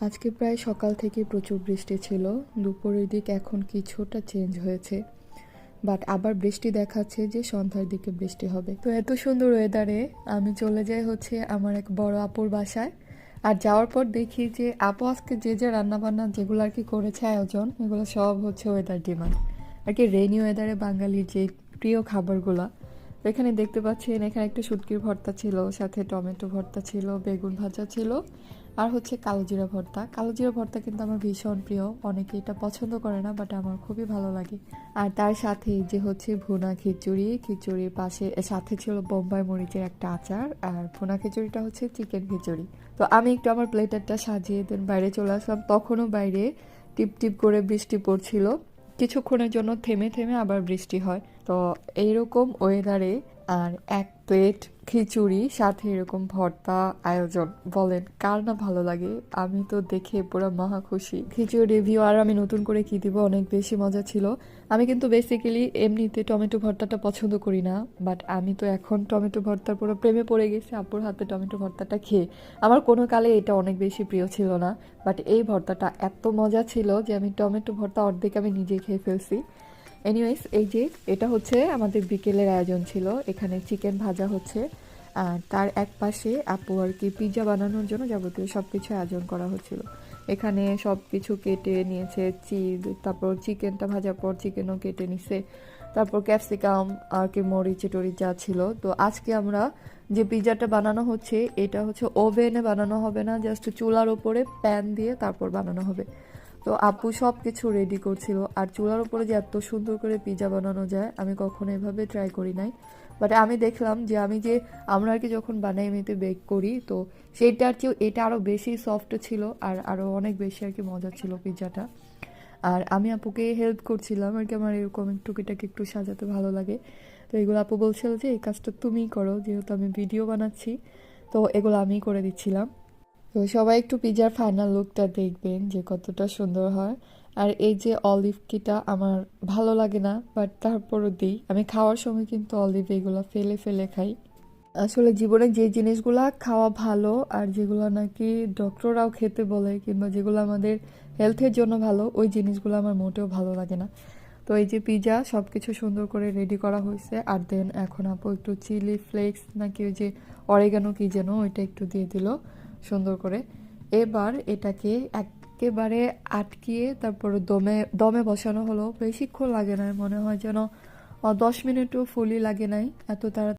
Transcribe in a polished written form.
আজকে প্রায় সকাল থেকে প্রচুর বৃষ্টি ছিল। দুপুরের দিক এখন কিছুটা চেঞ্জ হয়েছে, বাট আবার বৃষ্টি দেখাচ্ছে যে সন্ধ্যার দিকে বৃষ্টি হবে। তো এত সুন্দর ওয়েদারে আমি চলে যাই হচ্ছে আমার এক বড় আপুর বাসায়। আর যাওয়ার পর দেখি যে আপু আজকে যে যে রান্নাবান্না যেগুলো আর কি করেছে আয়োজন, এগুলো সব হচ্ছে ওয়েদার ডিমান্ড আর কি। রেইনি ওয়েদারে বাঙালির যে প্রিয় খাবারগুলা এখানে দেখতে পাচ্ছেন। এখানে একটা শুটকির ভর্তা ছিল, সাথে টমেটো ভর্তা ছিল, বেগুন ভাজা ছিল, আর হচ্ছে কালোজিরা ভর্তা। কালোজিরা ভর্তা কিন্তু আমার ভীষণ প্রিয়, অনেকে এটা পছন্দ করে না, বাট আমার খুবই ভালো লাগে। আর তার সাথে যে হচ্ছে ভুনা খিচুড়ি, খিচুড়ির পাশে সাথে ছিল বোম্বাই মরিচের একটা আচার, আর ভুনা খিচুড়িটা হচ্ছে চিকেন খিচুড়ি। তো আমি একটু আমার প্লেটারটা সাজিয়ে দেন বাইরে চলে আসলাম। তখনও বাইরে টিপ টিপ করে বৃষ্টি পড়ছিল, কিছুক্ষণের জন্য থেমে থেমে আবার বৃষ্টি হয়। তো এইরকম ওয়েদারে আর এক প্লেট খিচুড়ি সাথে এরকম ভর্তা আয়োজন, বলেন কার না ভালো লাগে। আমি তো দেখে পুরো মহা খুশি। খিচুড়ি রিভিউ আর আমি নতুন করে কি দিব, অনেক বেশি মজা ছিল। আমি কিন্তু বেসিক্যালি এমনিতে টমেটো ভর্তাটা পছন্দ করি না, বাট আমি তো এখন টমেটো ভর্তার পুরো প্রেমে পড়ে গেছি আপুর হাতে টমেটো ভর্তাটা খেয়ে। আমার কোনো কালে এটা অনেক বেশি প্রিয় ছিল না, বাট এই ভর্তাটা এত মজা ছিল যে আমি টমেটো ভর্তা অর্ধেক আমি নিজেই খেয়ে ফেলছি। এনিওয়েজ, এই যে এটা হচ্ছে আমাদের বিকেলের আয়োজন ছিল। এখানে চিকেন ভাজা হচ্ছে, আর তার এক পাশে আপু আর কি পিৎজা বানানোর জন্য যাবতীয় সব কিছু আয়োজন করা হচ্ছিল। এখানে সব কিছু কেটে নিয়েছে, চিজ, তারপর চিকেনটা ভাজার পর চিকেনও কেটে নিছে, তারপর ক্যাপসিকাম আর কি মরিচ টরিচ যা ছিল। তো আজকে আমরা যে পিৎজাটা বানানো হচ্ছে এটা হচ্ছে ওভেনে বানানো হবে না, জাস্ট চুলার ওপরে প্যান দিয়ে তারপর বানানো হবে। তো আপু সব কিছু রেডি করছিল। আর চুলার উপরে যে এত সুন্দর করে পিৎজা বানানো যায় আমি কখনো এভাবে ট্রাই করি নাই, বাট আমি দেখলাম যে আমরা আর কি যখন বানাই এমনিতে বেক করি, তো সেইটার চেয়েও এটা আরও বেশি সফট ছিল আর আরও অনেক বেশি আর কি মজা ছিল পিৎজাটা। আর আমি আপুকে হেল্প করছিলাম আর কি, আমার এরকম টুকিটাকি একটু সাজাতে ভালো লাগে। তো এগুলো আপু বলছিল যে এই কাজটা তুমিই করো, যেহেতু আমি ভিডিও বানাচ্ছি, তো এগুলো আমিই করে দিচ্ছিলাম। তো সবাই একটু পিৎজার ফাইনাল লুকটা দেখবেন যে কতটা সুন্দর হয়। আর এই যে অলিভ কিটা আমার ভালো লাগে না, বাট তারপরও দিই। আমি খাওয়ার সময় কিন্তু অলিভ এগুলো ফেলে ফেলে খাই। আসলে জীবনে যে জিনিসগুলা খাওয়া ভালো আর যেগুলো নাকি ডক্টররাও খেতে বলে কিংবা যেগুলো আমাদের হেলথের জন্য ভালো, ওই জিনিসগুলো আমার মোটেও ভালো লাগে না। তো এই যে পিৎজা সব কিছু সুন্দর করে রেডি করা হয়েছে। আর দেন এখন আপু একটু চিলি ফ্লেক্স নাকি ওই যে অরিগানো কি যেন ওইটা একটু দিয়ে দিল সুন্দর করে। এবার এটাকে একেবারে আটকিয়ে তারপরে দমে দমে বসানো হলো। বেশিক্ষণ লাগে না, মনে হয় যেন 10 মিনিটও ফুলই লাগে নাই, এত তাড়াতাড়ি